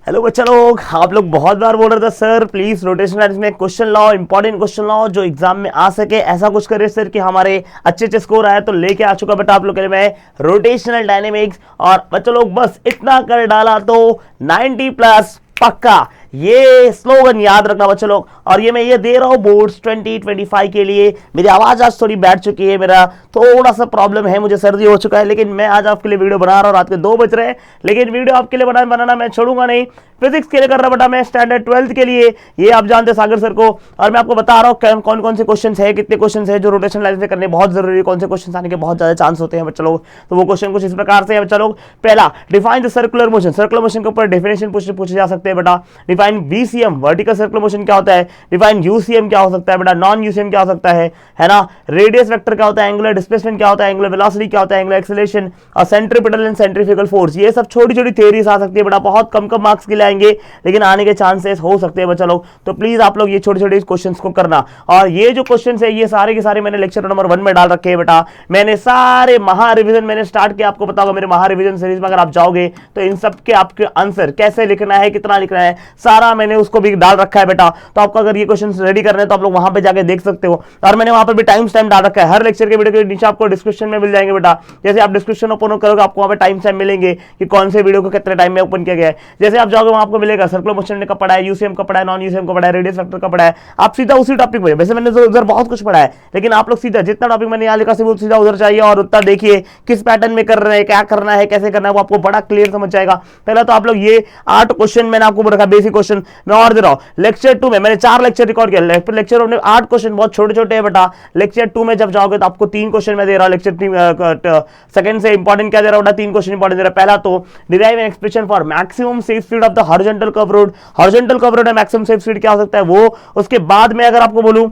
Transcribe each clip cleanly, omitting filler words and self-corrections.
Hello बच्चा लोग, आप लोग बहुत बार बोल रहे थे सर प्लीज रोटेशनल डायनेमिक्स में क्वेश्चन लाओ, इंपॉर्टेंट क्वेश्चन लाओ जो एग्जाम में आ सके। ऐसा कुछ करिए सर कि हमारे अच्छे अच्छे स्कोर आए। तो लेके आ चुका बेटा आप लोग के लिए मैं रोटेशनल डायनेमिक्स। और बच्चा लोग बस इतना कर डाला तो 90 प्लस पक्का, ये स्लोगन याद रखना बच्चे लोग। और ये मैं ये दे रहा हूँ बोर्ड्स 2025 के लिए। मेरी आवाज आज थोड़ी बैठ चुकी है, मेरा थोड़ा सा प्रॉब्लम है, मुझे सर्दी हो चुका है, लेकिन मैं आज आपके लिए वीडियो बना रहा हूँ। रात के 2 बज रहे हैं, लेकिन वीडियो आपके लिए बनाना मैं छोड़ूंगा नहीं। फिजिक्स के लिए कर रहा बेटा मैं, स्टैंडर्ड 12th के लिए। ये आप जानते हैं सागर सर को। और मैं आपको बता रहा हूँ कौन कौन से क्वेश्चन है, कितने क्वेश्चन है जो रोटेशन लाइन से करने बहुत जरूरी है, कौन से क्वेश्चन आने के बहुत ज्यादा चांस होते हैं बच्चा लोग। तो वो क्वेश्चन कुछ इस प्रकार से है बच्चा लोग। पहला, define the circular motion. Circular motion के ऊपर डेफिनेशन पूछे जा सकते हैं बेटा। Define VCM, vertical circular motion क्या होता है। डिफाइन यूसीएम क्या हो सकता है बेटा, नॉन यूसीएम क्या हो सकता है ना। रेडियस वेक्टर क्या होता है, एंगुलर डिस्प्लेसमेंट क्या होता है, एंगुलर वेलोसिटी क्या होता है, एंगुलर एक्सेलरेशन और सेंट्रीपिटल एंड सेंट्रीफ्यूगल फोर्स। ये सब छोटी छोटी थ्योरीज आ सकती है बेटा, बहुत कम कम मार्क्स के लिए आएंगे, लेकिन आने के चांसेस हो सकते हैं बच्चा लोग। तो प्लीज आप लोग ये छोटे छोटे क्वेश्चंस को करना। और ये जो क्वेश्चंस है ये सारे के सारे मैंने लेक्चर नंबर 1 में डाल रखे हैं बेटा। मैंने सारे महा रिवीजन मैंने स्टार्ट किया, आपको बताऊंगा मेरे महा रिवीजन सीरीज में अगर आप जाओगे तो इन सब के आपके आंसर कैसे लिखना है, कितना लिखना है, सारा मैंने उसको भी डाल रखा है बेटा। तो आपको अगर ये क्वेश्चन रेडी करने हैं तो आप लोग वहां पे जाके देख सकते हो। और मैंने वहां पर भी टाइम स्टैम्प डाल रखा है, हर लेक्चर के वीडियो के नीचे आपको डिस्क्रिप्शन में मिल जाएंगे बेटा। जैसे आप डिस्क्रिप्शन ओपन करोगे आपको वहां पे टाइम स्टैम्प मिलेंगे कि कौन से वीडियो को कितने टाइम में ओपन किया गया है। जैसे आप जाओगे वहां आपको मिलेगा सर्कुलर मोशन का पढ़ा है, यूसीएम का पढ़ा है, नॉन यूसीएम का पढ़ा है, रेडियस वेक्टर का पढ़ा है। आप सीधा उसी टॉपिक पे, वैसे मैंने उधर बहुत कुछ पढ़ा है, लेकिन आप लोग सीधा जितना टॉपिक मैंने यहाँ लिखा सिर्फ सीधा उधर चाहिए और उतना देखिए किस पैटर्न में कर रहे हैं, क्या करना है, कैसे करना है, वो आपको बड़ा क्लियर समझ जाएगा। पहला तो आप लोग ये 8 क्वेश्चन मैंने आपको रखा, बेसिक क्वेश्चन मैं और दे रहा हूँ। लेक्चर 2 में मैंने 4 लेक्चर रिकॉर्ड किया, लेक्चर 1 में 8 क्वेश्चन बहुत छोटे छोटे हैं बेटा। लेक्चर 2 में जब जाओगे तो आपको 3 क्वेश्चन मैं दे रहा हूँ। लेक्चर सेकंड से इंपॉर्टेंट क्या दे रहा हूँ बेटा, 3 क्वेश्चन इंपॉर्टेंट दे रहा है। पहला तो derive an expression for maximum safe speed of the horizontal curve road. Horizontal curve road है मैक्सिमम सेफ स्पीड क्या हो सकता है वो। उसके बाद में अगर आपको बोलूं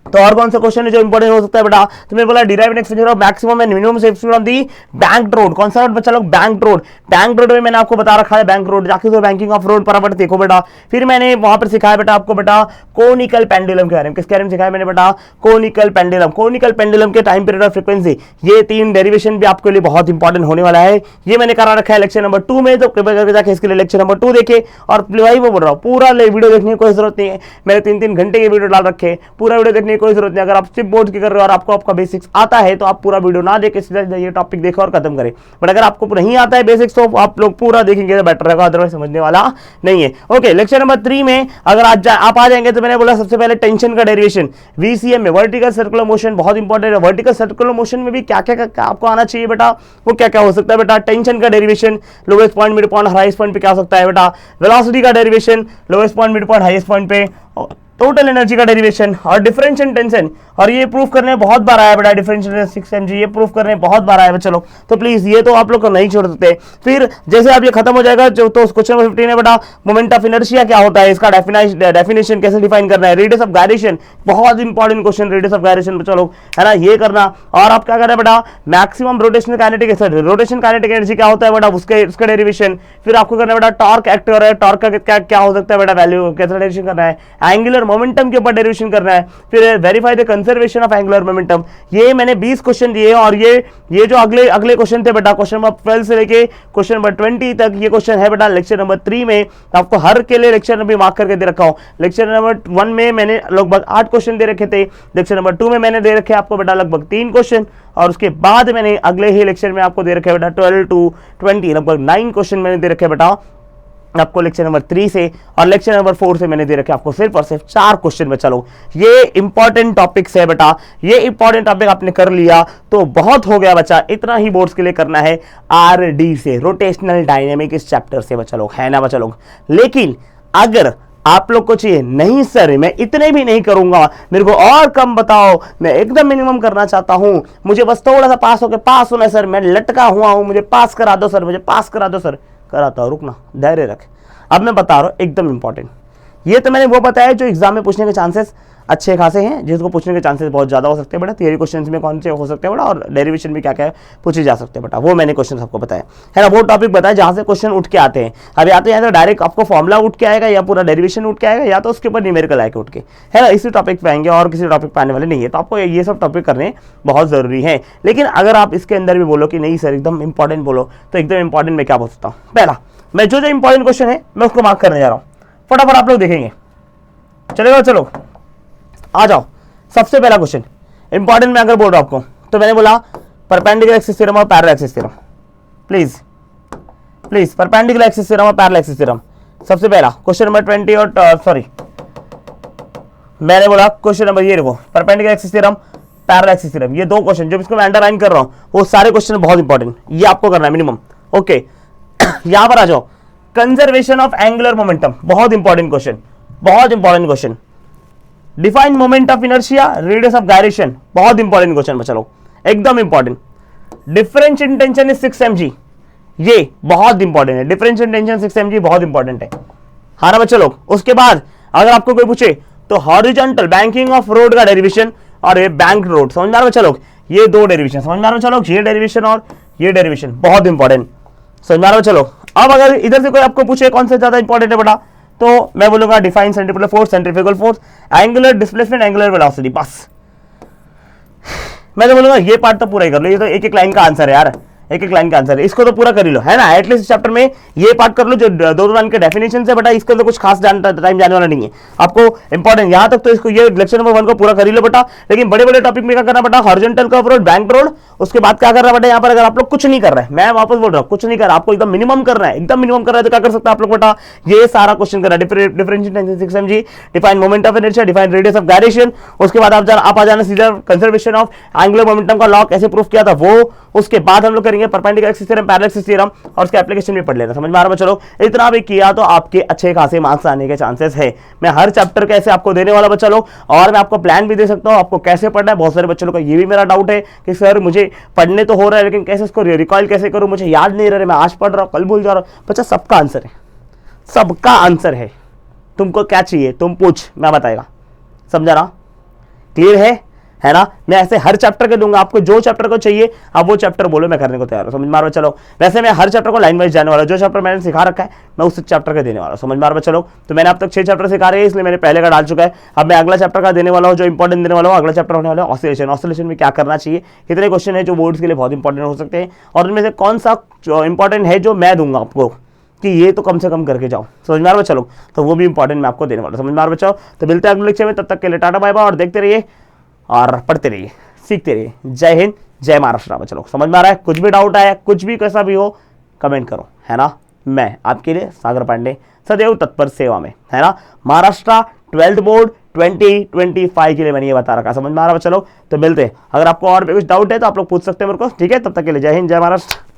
तो और कौन सा क्वेश्चन है जो इंपॉर्टेंट हो सकता है बेटा, तो मैंने बोला derive an expression of maximum and minimum safe speed on the bank road. कौन सा रोड बच्चा लोग, बैंक रोड। बैंक रोड में मैंने आपको बता रखा है, बैंक रोड जाके तो बैंकिंग ऑफ रोड फटाफट देखो बेटा। फिर मैंने वहां पर सिखाया बेटा आपको बेटा कोनिकल पेंडुलम के बारे में। किसके बारे में सिखाया मैंने बेटा, कोनिकल पेंडुलम। कोनिकल पेंडुलम के टाइम पीरियड और फ्रीक्वेंसी, ये 3 डेरिवेशन भी आपके लिए बहुत इंपॉर्टेंट होने वाला है। ये मैंने करा रखा है लेक्चर नंबर 2 में, तो कृपया करके जाके इसके लिए लेक्चर नंबर 2 देखे। और भाई वो बोल रहा हूँ पूरा वीडियो देखने की कोई जरूरत नहीं है, मैंने 3-3 घंटे के वीडियो डाल रखे, पूरा वीडियो देखने की कोई जरूरत नहीं। अगर आप सिर्फ बोर्ड की कर रहे हो और आपको आपका बेसिक्स आता है तो आप पूरा वीडियो ना देखे सीधा ये टॉपिक देखो और खत्म करें। बट अगर आपको नहीं आता है बेसिक्स तो आप लोग पूरा देखेंगे तो बेटर रहेगा, अदरवाइज समझने वाला नहीं है। ओके, लेक्चर नंबर 3 में अगर आज आप आ जाएंगे तो मैंने बोला सबसे पहले टेंशन का डेरिवेशन वीसीएम में। वर्टिकल सर्कुलर मोशन बहुत इंपॉर्टेंट है। वर्टिकल सर्कुलर मोशन में भी क्या क्या आपको आना चाहिए बेटा, वो क्या क्या हो सकता है बेटा। टेंशन का derivation, lowest point, mid point, highest point पे क्या हो सकता है बेटा। वेलोसिटी का derivation, lowest point, mid point, highest point पे। टोटल एनर्जी का डेरिवेशन और डिफरेंशियल टेंशन, और ये प्रूफ करने बहुत बार आया बेटा। डिफरेंशियल 6 mg ये प्रूफ करने बहुत बार आया बच्चा लोग, तो प्लीज ये तो आप लोग को नहीं छोड़ सकते। फिर जैसे आप ये खत्म हो जाएगा जो तो क्वेश्चन नंबर 15 है बेटा, मोमेंट ऑफ इनर्शिया क्या होता है, इसका डेफिनेशन कैसे डिफाइन करना है। रेडियस ऑफ गायरेशन बहुत important question, radius of gyration बच्चा लोग है ना, ये करना। और आप क्या करना है बेटा, maximum rotational kinetic, rotation kinetic energy क्या होता है बेटा, उसका डेरिवेशन। फिर आपको करना है बेटा टॉर्क एक्टर है, टॉर्क का क्या हो सकता है बेटा, वैल्यू कैसे डेरिवेशन करना है। एंगुलर मोमेंटम के ऊपर डेरिवेशन करना है। फिर verify the conservation of angular momentum. ये मैंने 20 क्वेश्चन दिए और ये जो अगले क्वेश्चन थे बेटा, क्वेश्चन नंबर 12 से लेके क्वेश्चन नंबर 20 तक ये क्वेश्चन है बेटा लेक्चर नंबर 3 में। आपको हर के लिए लेक्चर नंबर मार्क करके दे रखा हूं। लेक्चर नंबर 1 में मैंने लगभग 8 क्वेश्चन दे रखे थे, लेक्चर नंबर 2 में मैंने दे रखे आपको बेटा लगभग 3 क्वेश्चन, और उसके बाद मैंने अगले ही लेक्चर में आपको दे रखे बेटा 12 to 20 लगभग 9 क्वेश्चन मैंने दे रखे बेटा आपको लेक्चर नंबर 3 से। और लेक्चर नंबर 4 से मैंने दे रखे आपको सिर्फ और सिर्फ 4 क्वेश्चन में। चलो ये इंपॉर्टेंट टॉपिक्स है बेटा, ये इंपॉर्टेंट टॉपिक आपने कर लिया तो बहुत हो गया बच्चा। इतना ही बोर्ड्स के लिए करना है आरडी से, रोटेशनल डायनेमिक इस चैप्टर से बच्चा लोग, है ना बच्चा लोग। लेकिन अगर आप लोग को चाहिए नहीं सर मैं इतने भी नहीं करूंगा, मेरे को और कम बताओ, मैं एकदम मिनिमम करना चाहता हूं, मुझे बस थोड़ा सा पास होना है सर, मैं लटका हुआ हूं, मुझे पास करा दो सर, मुझे पास करा दो सर, कराता हूं, रुकना धैर्य रख। अब मैं बता रहा हूं एकदम इंपॉर्टेंट, ये तो मैंने वो बताया जो एग्जाम में पूछने के चांसेस अच्छे खासे हैं, जिसको पूछने के चांसेस बहुत ज्यादा हो सकते हैं बेटा। थियरी क्वेश्चंस में कौन से हो सकते हैं बेटा, और डेरिवेशन में क्या क्या पूछे जा सकते हैं बेटा, वो मैंने क्वेश्चन आपको बताया है ना। वो टॉपिक बताया जहां से क्वेश्चन उठ के आते हैं। अब या तो यहाँ तो डायरेक्ट आपको फॉर्मुला उठ के आएगा, या पूरा डेरिवेशन उठ के आएगा, या तो उसके ऊपर न्यूमेरिकल आएगा उठ के, है ना। इसी टॉपिक पे आएंगे और किसी टॉपिक पे आने वाले नहीं है, तो आपको ये सब टॉपिक करने बहुत जरूरी है। लेकिन अगर आप इसके अंदर भी बोलो कि नहीं सर एकदम इंपॉर्टेंट बोलो, तो एकदम इंपॉर्टेंट मैं क्या बोल सकता हूँ। पहला मैं जो जो इंपॉर्टेंट क्वेश्चन है मैं उसको मार्क करने जा रहा हूं, फटाफट आप लोग देखेंगे। चलेगा, चलो आ जाओ। सबसे पहला क्वेश्चन इंपॉर्टेंट मैं अगर बोल रहा हूं आपको, तो मैंने बोला परपेंडिकुलर एक्सिस थ्योरम और parallel axis theorem. Please please, perpendicular axis theorem और पैरेलल एक्सिस थ्योरम। सबसे पहला क्वेश्चन नंबर 20 और सॉरी मैंने बोला क्वेश्चन नंबर, ये देखो perpendicular axis theorem, parallel axis theorem, ये दो क्वेश्चन जो इसको मैं अंडरलाइन कर रहा हूं वो सारे क्वेश्चन बहुत इंपॉर्टेंट, ये आपको करना है मिनिमम। ओके यहां पर आ जाओ, कंजर्वेशन ऑफ एंगुलर मोमेंटम, बहुत इंपॉर्टेंट क्वेश्चन, बहुत important question. Define moment of inertia, radius of gyration, बहुत इंपॉर्टेंट क्वेश्चन, चलो एकदम important. Difference in tension is 6 mg, ये बहुत इंपॉर्टेंट है। डिफरेंस इन टेंशन 6 mg बहुत इंपॉर्टेंट है, हाँ ना बच्चे लोग। उसके बाद अगर आपको कोई पूछे तो हॉरिजॉन्टल बैंकिंग ऑफ रोड का डेरिवेशन और ये बैंक रोड, समझ में आ रहा है बच्चे लोग, ये दो डेरिवेशन समझ में आ रहा है बच्चे लोग, ये डेरिवेशन और ये डेरिवेशन बहुत इंपॉर्टेंट, समझ में आ रहा है बच्चे लोग। अब अगर इधर से कोई आपको पूछे कौन से ज्यादा इंपॉर्टेंट है बेटा, तो मैं बोलूंगा define centrifugal force, centrifugal force, angular displacement, angular velocity, बस मैं तो बोलूंगा ये पार्ट तो पूरा ही कर लो, ये तो एक एक लाइन का आंसर है यार, एक एक लाइन का आंसर है, इसको तो पूरा कर ही लो, है ना। एटलीस्ट इस चैप्टर में ये पार्ट कर लो जो दो लाइन के डेफिनेशन से, बेटा इसके अंदर कुछ खास टाइम जाने वाला नहीं है आपको इंपॉर्टेंट यहां तक, तो इसको ये लेक्चर नंबर 1 को पूरा कर ही लो बेटा। लेकिन बड़े बड़े टॉपिक में क्या करना बेटा, horizontal curve road, bank road, उसके बाद क्या करना बेटा, यहाँ पर अगर आप लोग कुछ नहीं कर रहे हैं, मैं वापस बोल रहा हूँ कुछ नहीं कर रहा, आपको एकदम मिनिमम करना है, एकदम मिनिमम कर रहा है, तो क्या कर सकते हैं आप लोग बेटा, ये सारा क्वेश्चन करना है। Differential tension 6 mg, define moment of inertia, define radius of gyration, उसके बाद आप आ जाना सीधा कंजर्वेशन ऑफ एंगुलर मोमेंटम का लॉ कैसे प्रूफ किया था वो, उसके बाद हम लोग करेंगे perpendicular axis theorem, parallel axis theorem और उसके एप्लीकेशन भी पढ़ लेना, समझ में आ रहा है चलो। इतना भी किया तो आपके अच्छे खासे मार्क्स आने के चांसेस है। मैं हर चैप्टर कैसे आपको देने वाला बच्चा लोग, और मैं आपको प्लान भी दे सकता हूं आपको कैसे पढ़ना है। बहुत सारे बच्चों का ये भी मेरा डाउट है कि सर मुझे पढ़ने तो हो रहा है लेकिन कैसे इसको रिकॉल कैसे करूं, मुझे याद नहीं रहा, मैं आज पढ़ रहा हूं कल भूल जा रहा हूं। बच्चा सबका आंसर है, सबका आंसर है, तुमको क्या चाहिए तुम पूछ, मैं बताएगा, समझा ना, क्लियर है ना। मैं ऐसे हर चैप्टर के दूंगा, आपको जो चैप्टर को चाहिए आप वो चैप्टर बोलो, मैं करने को तैयार हूं, समझ में आ रहा है चलो। वैसे मैं हर चैप्टर को लाइन वाइज जाने वाला, जो चैप्टर मैंने सिखा रखा है मैं उस चैप्टर का देने वाला, समझ में आ रहा है चलो। तो मैंने अब तक 6 चैप्टर सिखा रहे हैं, इसलिए मैंने पहले का डाल चुका है, अब मैं अगला चैप्टर का देने वाला हूं, जो इंपॉर्टेंट देने वाला हूं। अगला चैप्टर होने वाला है ऑसिलेशन, ऑसिलेशन में क्या करना चाहिए, कितने क्वेश्चन है जो बोर्ड्स के लिए बहुत इंपॉर्टेंट हो सकते हैं, और उनमें से कौन सा इंपॉर्टेंट है जो मैं दूंगा आपको कि ये तो कम से कम करके जाओ, समझ में आ रहा है चलो। तो वो भी इंपॉर्टेंट मैं आपको देने वाला, समझ में आ रहा है बच्चों। तो मिलते हैं अगले लेक्चर में, तब तक के लिए टाटा बाय बाय, और देखते रहिए और पढ़ते रहिए, सीखते रहिए। जय हिंद, जय महाराष्ट्र। चलो समझ में आ रहा है, कुछ भी डाउट आया, कुछ भी कैसा भी हो कमेंट करो, है ना। मैं आपके लिए सागर पांडे सदैव तत्पर सेवा में, है ना। महाराष्ट्र 12th बोर्ड 2025 के लिए मैंने ये बता रखा, समझ में आ रहा है चलो। तो मिलते हैं, अगर आपको और भी कुछ डाउट है तो आप लोग पूछ सकते हैं मेरे को, ठीक है। तब तक के लिए जय हिंद, जय महाराष्ट्र।